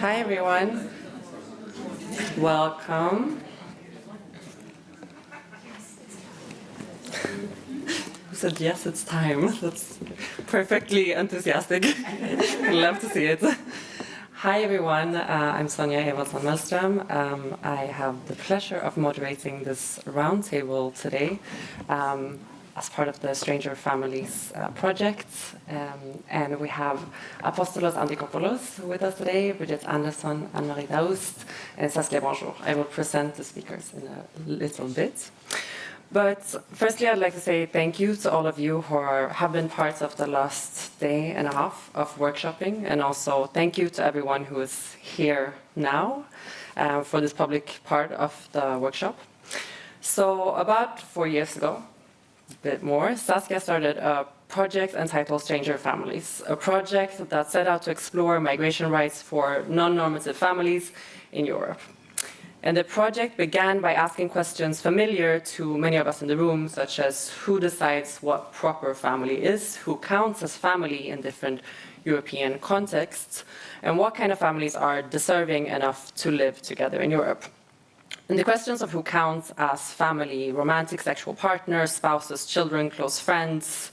Hi everyone, welcome. Who said yes, it's time? That's perfectly enthusiastic. Love to see it. Hi everyone, I'm Sonja Evertsson-Mellström. I have the pleasure of moderating this roundtable today as part of the Stranger Families project. And we have Apostolos Antikopoulos with us today, Bridget Anderson, Anne-Marie Daoust, and Saskia Bonjour. I will present the speakers in a little bit. But firstly, I'd like to say thank you to all of you who have been part of the last day and a half of workshopping, and also thank you to everyone who is here now for this public part of the workshop. So about 4 years ago, a bit more, Saskia started a project entitled Stranger Families, a project that set out to explore migration rights for non-normative families in Europe. And the project began by asking questions familiar to many of us in the room, such as who decides what proper family is, who counts as family in different European contexts, and what kind of families are deserving enough to live together in Europe. And the questions of who counts as family, romantic sexual partners, spouses, children, close friends,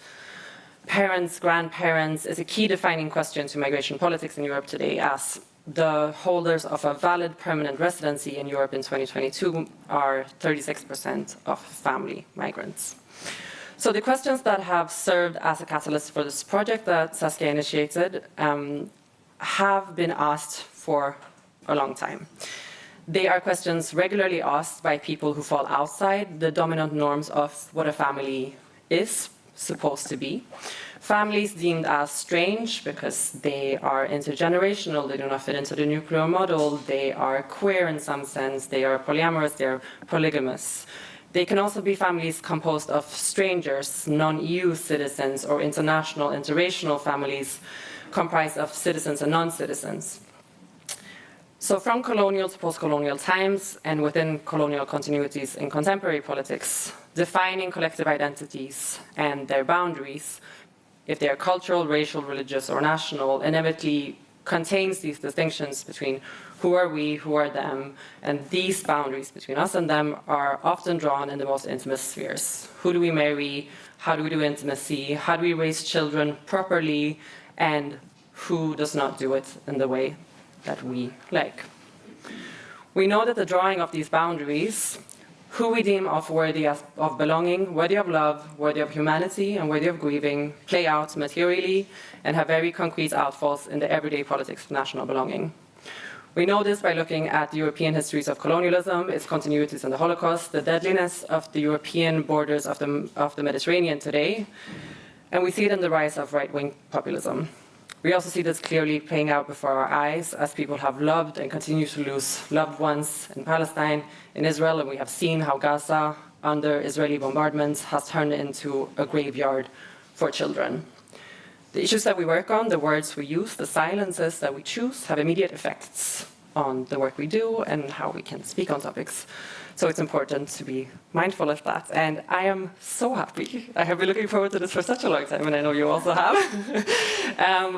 parents, grandparents, is a key defining question to migration politics in Europe today, as the holders of a valid permanent residency in Europe in 2022 are 36% of family migrants. So the questions that have served as a catalyst for this project that Saskia initiated have been asked for a long time. They are questions regularly asked by people who fall outside the dominant norms of what a family is supposed to be. Families deemed as strange because they are intergenerational, they do not fit into the nuclear model, they are queer in some sense, they are polyamorous, they are polygamous. They can also be families composed of strangers, non-EU citizens, or international, interracial families comprised of citizens and non-citizens. So from colonial to post-colonial times and within colonial continuities in contemporary politics, defining collective identities and their boundaries, if they are cultural, racial, religious, or national, inevitably contains these distinctions between who are we, who are them, and these boundaries between us and them are often drawn in the most intimate spheres. Who do we marry? How do we do intimacy? How do we raise children properly? And who does not do it in the way that we like? We know that the drawing of these boundaries, who we deem of worthy of belonging, worthy of love, worthy of humanity, and worthy of grieving, play out materially and have very concrete outfalls in the everyday politics of national belonging. We know this by looking at the European histories of colonialism, its continuities in the Holocaust, the deadliness of the European borders of the Mediterranean today, and we see it in the rise of right-wing populism. We also see this clearly playing out before our eyes as people have loved and continue to lose loved ones in Palestine, in Israel, and we have seen how Gaza, under Israeli bombardments, has turned into a graveyard for children. The issues that we work on, the words we use, the silences that we choose, have immediate effects on the work we do and how we can speak on topics. So it's important to be mindful of that. And I am so happy, I have been looking forward to this for such a long time, and I know you also have,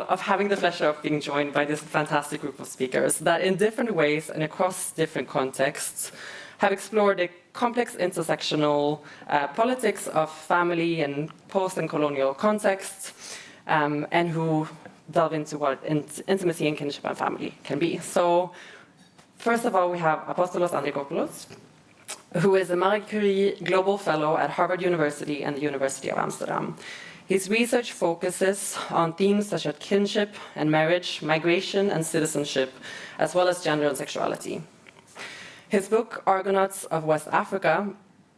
of having the pleasure of being joined by this fantastic group of speakers that in different ways and across different contexts have explored the complex intersectional politics of family and post and colonial contexts, and who delve into what intimacy and kinship and family can be. So first of all, we have Apostolos Antikopoulos, who is a Marie Curie Global Fellow at Harvard University and the University of Amsterdam. His research focuses on themes such as kinship and marriage, migration and citizenship, as well as gender and sexuality. His book, Argonauts of West Africa,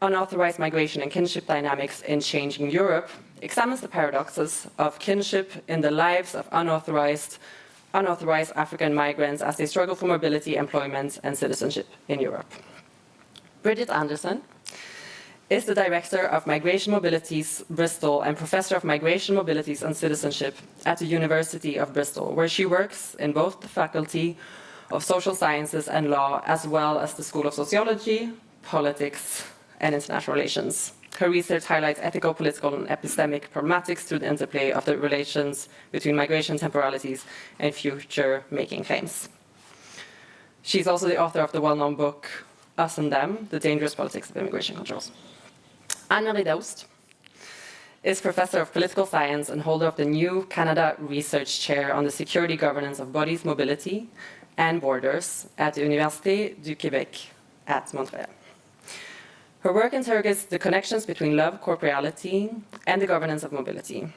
Unauthorized Migration and Kinship Dynamics in Changing Europe, examines the paradoxes of kinship in the lives of unauthorized African migrants as they struggle for mobility, employment, and citizenship in Europe. Bridget Anderson is the Director of Migration Mobilities Bristol and Professor of Migration Mobilities and Citizenship at the University of Bristol, where she works in both the Faculty of Social Sciences and Law, as well as the School of Sociology, Politics, and International Relations. Her research highlights ethical, political, and epistemic problematics through the interplay of the relations between migration temporalities and future-making claims. She's also the author of the well-known book, Us and Them, The Dangerous Politics of Immigration Controls. Anne-Marie Daoust is Professor of Political Science and holder of the new Canada Research Chair on the Security Governance of Bodies, Mobility and Borders at the Université du Québec at Montréal. Her work interrogates the connections between love, corporeality, and the governance of mobility.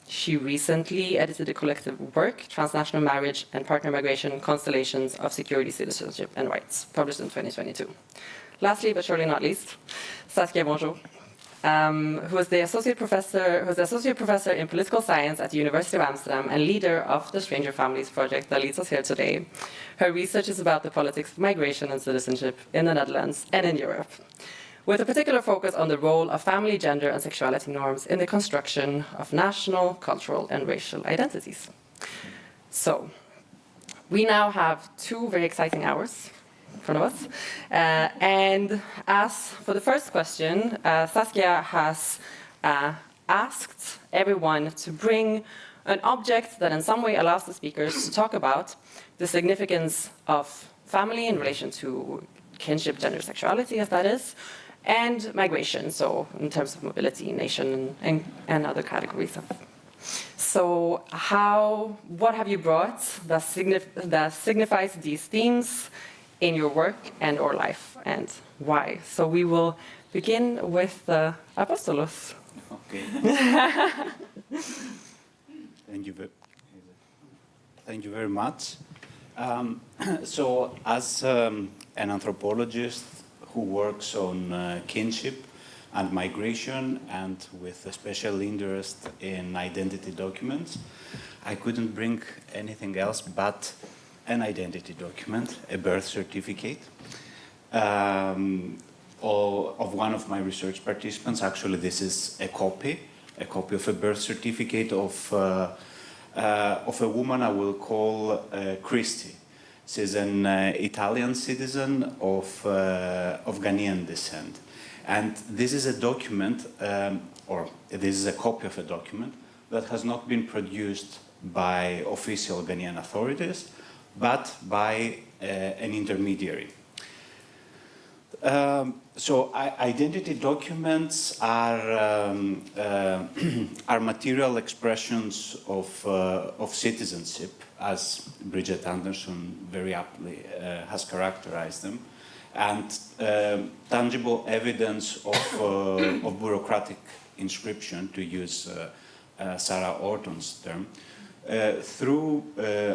She recently edited a collective work, Transnational Marriage and Partner Migration, Constellations of Security, Citizenship and Rights, published in 2022. Lastly, but surely not least, Saskia Bonjour, who is the associate professor in political science at the University of Amsterdam and leader of the Stranger Families project that leads us here today. Her research is about the politics of migration and citizenship in the Netherlands and in Europe, with a particular focus on the role of family, gender, and sexuality norms in the construction of national, cultural, and racial identities. So, we now have 2 very exciting hours in front of us. And as for the first question, Saskia has asked everyone to bring an object that in some way allows the speakers to talk about the significance of family in relation to kinship, gender, sexuality, as that is, and migration, so in terms of mobility, nation, and other categories of. So what have you brought that signifies these themes in your work and or life, and why? So we will begin with Apostolos. Okay. Thank you very much. So as an anthropologist who works on kinship and migration, and with a special interest in identity documents, I couldn't bring anything else but an identity document, a birth certificate, of one of my research participants. Actually, this is a copy of a birth certificate of a woman I will call Christy. She's an Italian citizen of Ghanaian descent. And this is a document, or this is a copy of a document that has not been produced by official Ghanaian authorities, but by an intermediary. So identity documents are material expressions of citizenship, as Bridget Anderson very aptly has characterized them, and tangible evidence of bureaucratic inscription, to use Sarah Orton's term. Through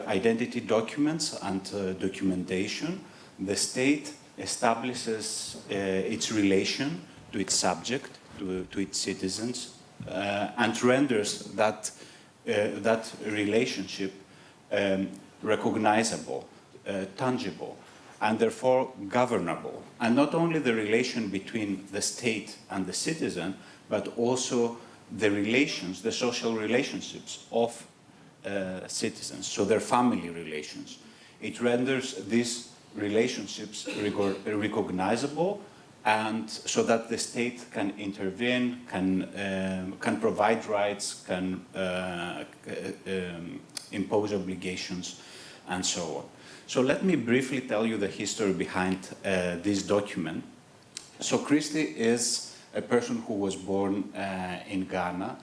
identity documents and documentation, the state establishes its relation to its subject, to its citizens, and renders that relationship recognizable, tangible, and therefore governable. And not only the relation between the state and the citizen, but also the relations, the social relationships of citizens, so their family relations. It renders these relationships recognizable, and so that the state can intervene, can provide rights, can impose obligations, and so on. So let me briefly tell you the history behind this document. So Christy is a person who was born in Ghana,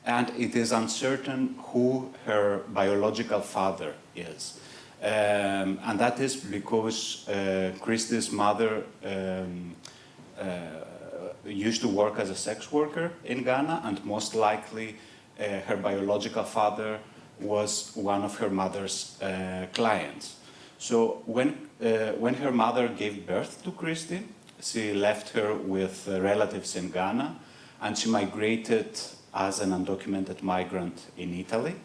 and it is uncertain who her biological father is. And that is because Christy's mother used to work as a sex worker in Ghana, and most likely her biological father was one of her mother's clients. So when her mother gave birth to Christy, she left her with relatives in Ghana, and she migrated as an undocumented migrant in Italy,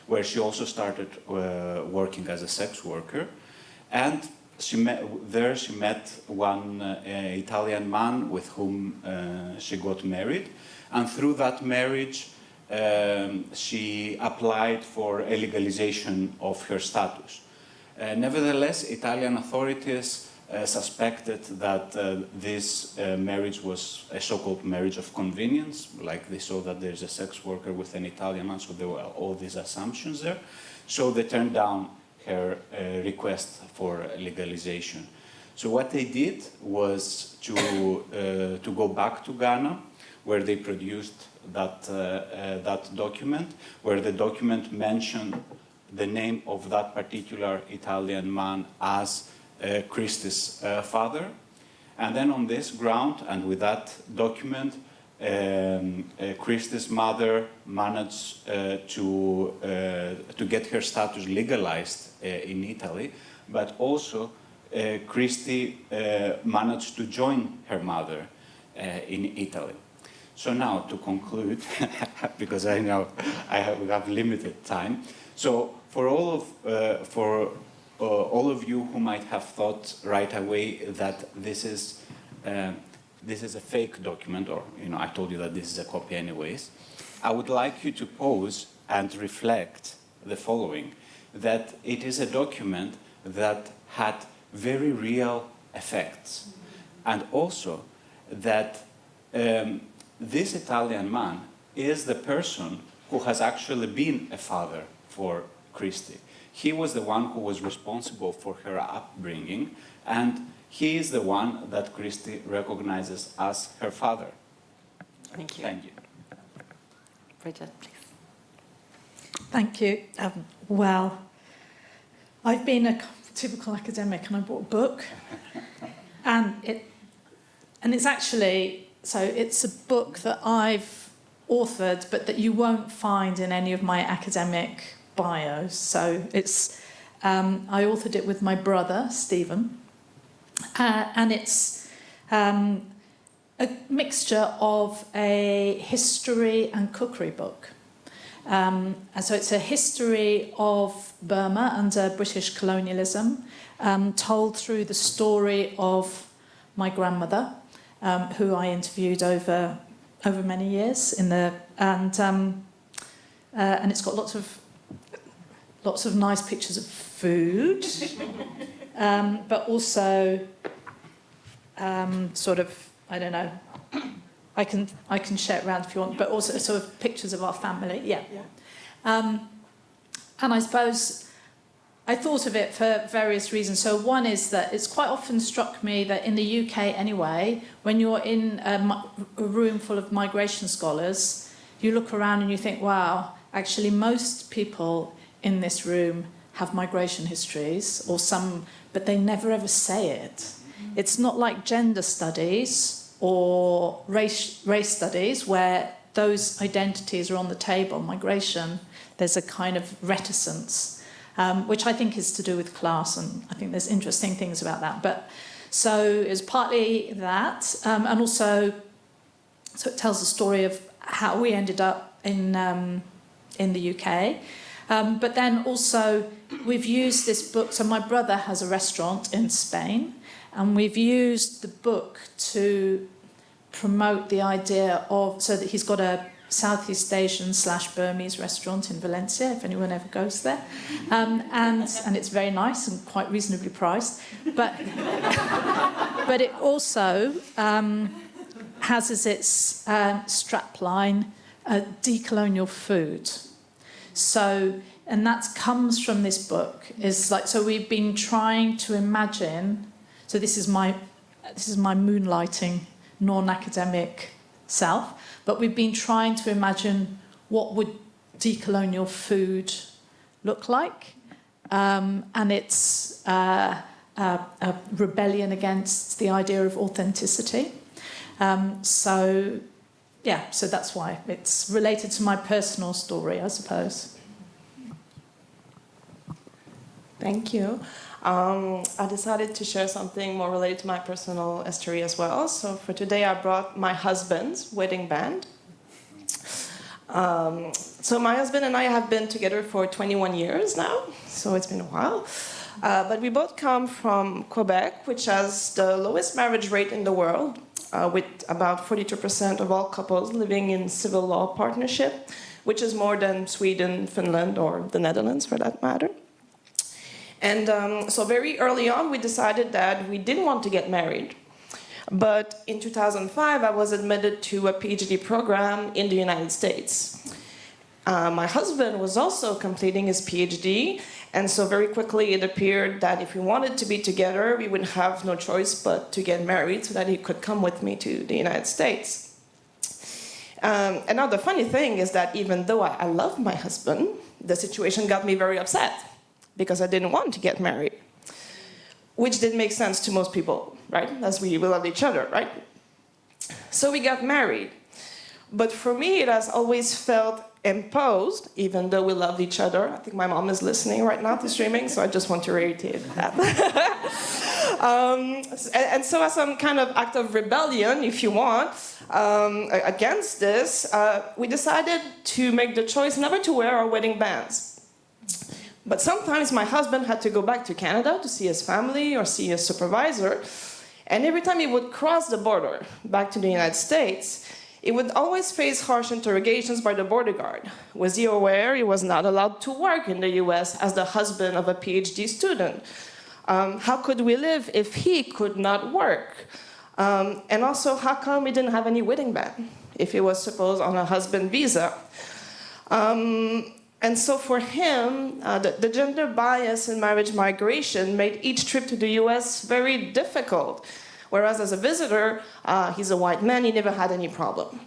where she also started working as a sex worker. And she met one Italian man with whom she got married. And through that marriage, she applied for a legalization of her status. Nevertheless, Italian authorities suspected that this marriage was a so-called marriage of convenience, like they saw that there's a sex worker with an Italian man, so there were all these assumptions there. So they turned down her request for legalization. So what they did was to go back to Ghana, where they produced that document, where the document mentioned the name of that particular Italian man as Christie's father. And then on this ground, and with that document, Christie's mother managed to get her status legalized in Italy, but also Christie managed to join her mother in Italy. So now, to conclude, because I know we have limited time, so for all of you who might have thought right away that this is a fake document, or I told you that this is a copy anyways, I would like you to pause and reflect the following: that it is a document that had very real effects, and also that this Italian man is the person who has actually been a father for Christie. He was the one who was responsible for her upbringing, and he is the one that Christie recognizes as her father. Thank you. Thank you. Bridget, please. Thank you. Well, I've been a typical academic, and I bought a book, and it's actually, so it's a book that I've authored, but that you won't find in any of my academic bios. So it's I authored it with my brother Stephen, and it's a mixture of a history and cookery book. And so it's a history of Burma under British colonialism, told through the story of my grandmother, who I interviewed over many years and it's got lots of nice pictures of food, but also sort of, I don't know, I can share it around if you want, but also sort of pictures of our family. Yeah. And I suppose I thought of it for various reasons. So one is that it's quite often struck me that in the UK anyway, when you're in a room full of migration scholars, you look around and you think, wow, actually most people in this room have migration histories or some, but they never ever say it. It's not like gender studies or race studies where those identities are on the table. Migration, there's a kind of reticence, which I think is to do with class, and I think there's interesting things about that. But so it's partly that, and also, so it tells the story of how we ended up in the UK. But then also, we've used this book. So my brother has a restaurant in Spain, and we've used the book to promote the idea of, so that he's got a Southeast Asian / Burmese restaurant in Valencia, if anyone ever goes there. And it's very nice and quite reasonably priced. But it also has as its strapline decolonial food. So, and that comes from this book. Is like, so we've been trying to imagine. So this is my moonlighting, non-academic self. But we've been trying to imagine what would decolonial food look like, and it's a rebellion against the idea of authenticity. So that's why it's related to my personal story, I suppose. Thank you. I decided to share something more related to my personal history as well. So for today, I brought my husband's wedding band. So my husband and I have been together for 21 years now, so it's been a while. But we both come from Quebec, which has the lowest marriage rate in the world, with about 42% of all couples living in civil law partnership, which is more than Sweden, Finland, or the Netherlands for that matter. And so very early on, we decided that we didn't want to get married. But in 2005, I was admitted to a PhD program in the United States. My husband was also completing his PhD, and so very quickly it appeared that if we wanted to be together, we would have no choice but to get married so that he could come with me to the United States. And now the funny thing is that even though I love my husband, the situation got me very upset because I didn't want to get married, which didn't make sense to most people, right? As we love each other, right? So we got married. But for me, it has always felt imposed, even though we loved each other. I think my mom is listening right now to streaming, so I just want to reiterate that. And so as some kind of act of rebellion, if you want, against this, we decided to make the choice never to wear our wedding bands. But sometimes my husband had to go back to Canada to see his family or see his supervisor, and every time he would cross the border back to the United States, he would always face harsh interrogations by the border guard. Was he aware he was not allowed to work in the US as the husband of a PhD student? How could we live if he could not work? And also, how come he didn't have any wedding band if he was supposed on a husband visa? And so for him, the gender bias in marriage migration made each trip to the US very difficult. Whereas as a visitor, he's a white man, he never had any problem.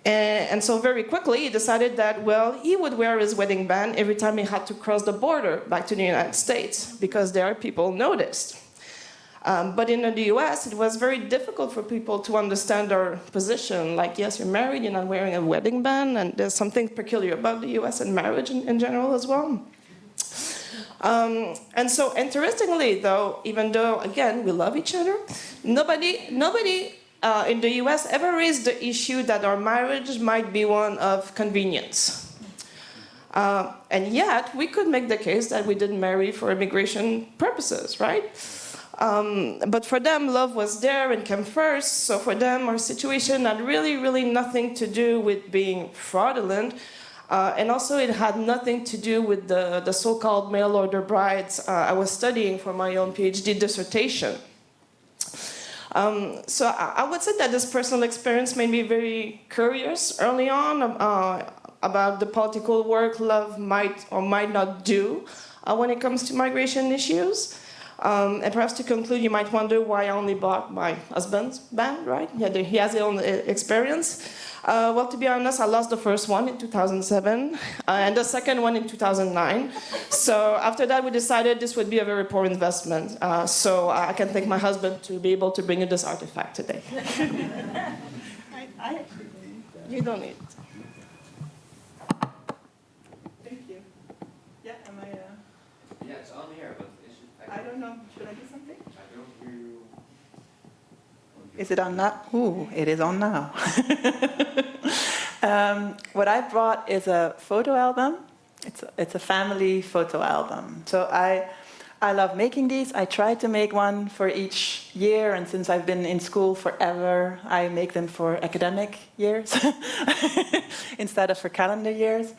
And so very quickly, he decided that, well, he would wear his wedding band every time he had to cross the border back to the United States, because there people noticed. But in the US, it was very difficult for people to understand our position. Like, yes, you're married, you're not wearing a wedding band, and there's something peculiar about the US and marriage in general as well. And so interestingly, though, even though, again, we love each other, nobody in the US ever raised the issue that our marriage might be one of convenience. And yet, we could make the case that we didn't marry for immigration purposes, right? But for them, love was there and came first. So for them, our situation had really nothing to do with being fraudulent. And also it had nothing to do with the so-called mail order brides I was studying for my own PhD dissertation. So I would say that this personal experience made me very curious early on about the political work love might or might not do when it comes to migration issues. And perhaps to conclude, you might wonder why I only bought my husband's band, right? He has his own experience. Well, to be honest, I lost the first one in 2007 and the second one in 2009. So after that, we decided this would be a very poor investment. So I can thank my husband to be able to bring you this artifact today. I actually don't need that. You don't need it. Thank you. Yeah, am I... Yeah, it's on here, but it should... I don't know. Should I do something? I don't hear you. Is it on now? Ooh, it is on now. What I brought is a photo album. It's a family photo album. So I love making these. I try to make one for each year, and since I've been in school forever, I make them for academic years instead of for calendar years.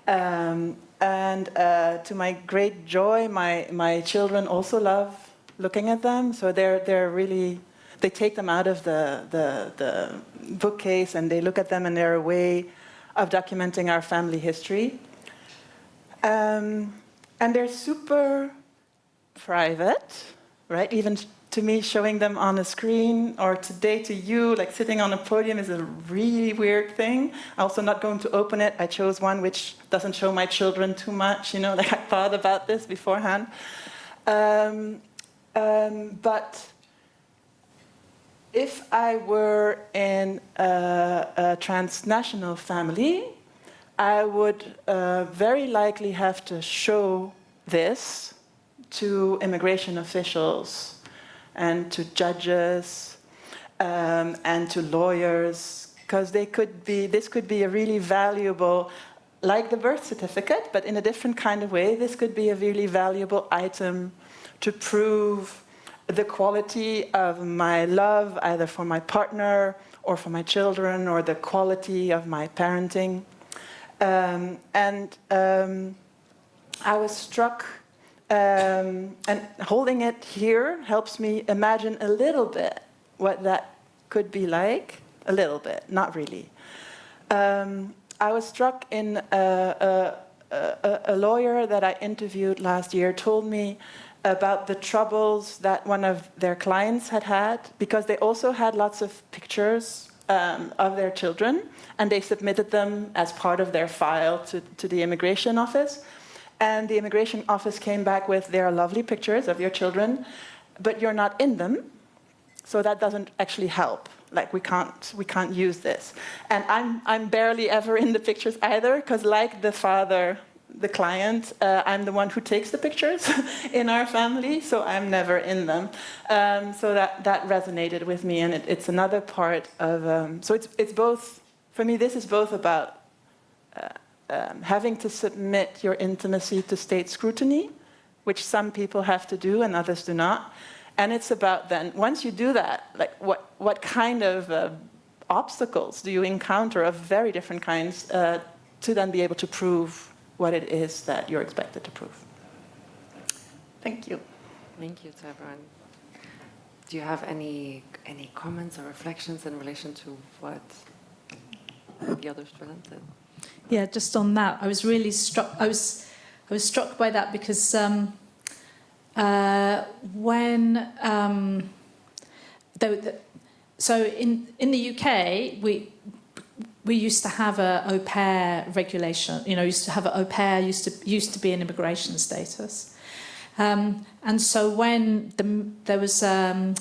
And to my great joy, my children also love looking at them. So they're really, they take them out of the bookcase and they look at them, and they're a way of documenting our family history. And they're super private, right? Even to me, showing them on a screen, or today to you, like sitting on a podium, is a really weird thing. I'm also not going to open it. I chose one which doesn't show my children too much, like I thought about this beforehand. But if I were in a transnational family, I would very likely have to show this to immigration officials and to judges and to lawyers, because this could be a really valuable, like the birth certificate, but in a different kind of way. This could be a really valuable item to prove the quality of my love, either for my partner or for my children, or the quality of my parenting. I was struck, and holding it here helps me imagine a little bit what that could be like. A little bit, not really. I was struck in a lawyer that I interviewed last year told me about the troubles that one of their clients had, because they also had lots of pictures of their children, and they submitted them as part of their file to the immigration office. And the immigration office came back with, there are lovely pictures of your children, but you're not in them, so that doesn't actually help. Like, we can't use this. And I'm barely ever in the pictures either, because like the father, the client, I'm the one who takes the pictures in our family, so I'm never in them. So that resonated with me, and it's another part of. So it's both, for me, this is both about having to submit your intimacy to state scrutiny, which some people have to do and others do not. And it's about then, once you do that, like what kind of obstacles do you encounter of very different kinds to then be able to prove what it is that you're expected to prove. Thank you. Thank you to everyone. Do you have any comments or reflections in relation to what the others presented? Yeah, just on that, I was really struck. I was struck by that because so in the UK we used to have a au pair regulation. You know, used to have an au pair used to be an immigration status, and so when there was the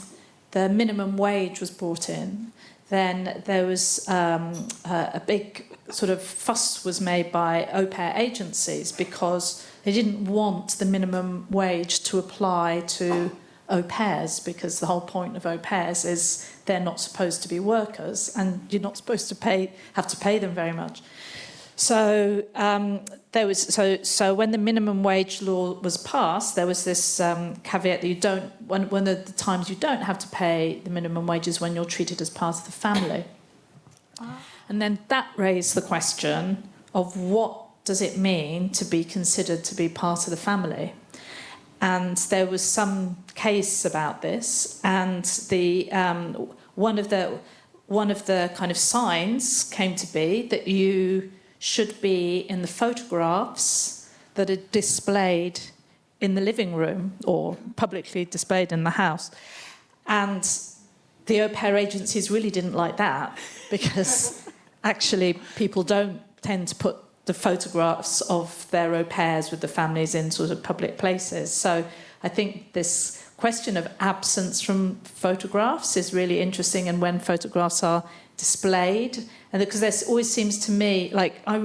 minimum wage was brought in, then there was a big sort of fuss was made by au pair agencies because they didn't want the minimum wage to apply to au pairs, because the whole point of au pairs is they're not supposed to be workers and you're not supposed to have to pay them very much. So so when the minimum wage law was passed, there was this caveat that you don't, one of the times you don't have to pay the minimum wage is when you're treated as part of the family. And then that raised the question of what does it mean to be considered to be part of the family? And there was some case about this, and the one of the kind of signs came to be that you should be in the photographs that are displayed in the living room or publicly displayed in the house. And the au pair agencies really didn't like that, because actually people don't tend to put the photographs of their au pairs with the families in sort of public places. So I think this question of absence from photographs is really interesting, and when photographs are displayed, and because there always seems to me, like, I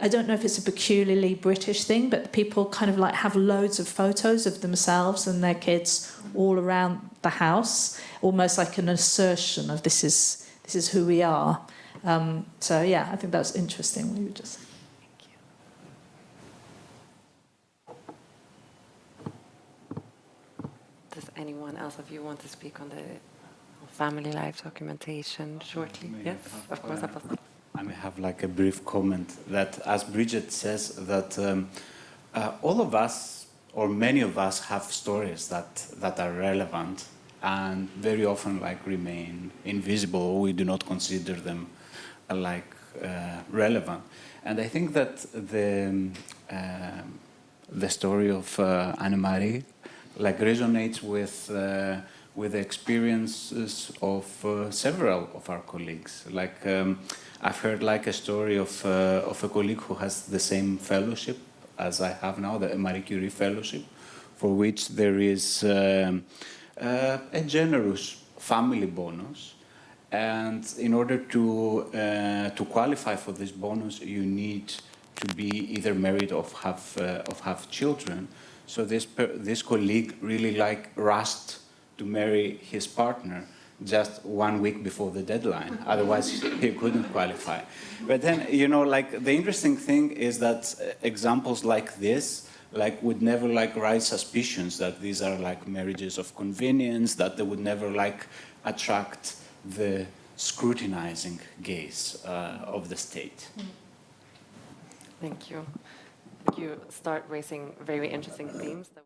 don't know if it's a peculiarly British thing, but people kind of like have loads of photos of themselves and their kids all around the house, almost like an assertion of this is who we are. So yeah, I think that was interesting. What you were just saying. Thank you. Does anyone else of you want to speak on the family life documentation shortly? Yes, of course. I may have like a brief comment that, as Bridget says, that all of us, or many of us, have stories that are relevant and very often like remain invisible, or we do not consider them relevant. And I think that the story of Anne-Marie resonates with the experiences of several of our colleagues. I've heard a story of a colleague who has the same fellowship as I have now, the Marie Curie Fellowship, for which there is a generous family bonus. And in order to qualify for this bonus, you need to be either married or have children. So this colleague really rushed to marry his partner just 1 week before the deadline. Otherwise, he couldn't qualify. But then, the interesting thing is that examples like this would never raise suspicions that these are marriages of convenience, that they would never attract the scrutinizing gaze of the state. Thank you. You start raising very interesting themes.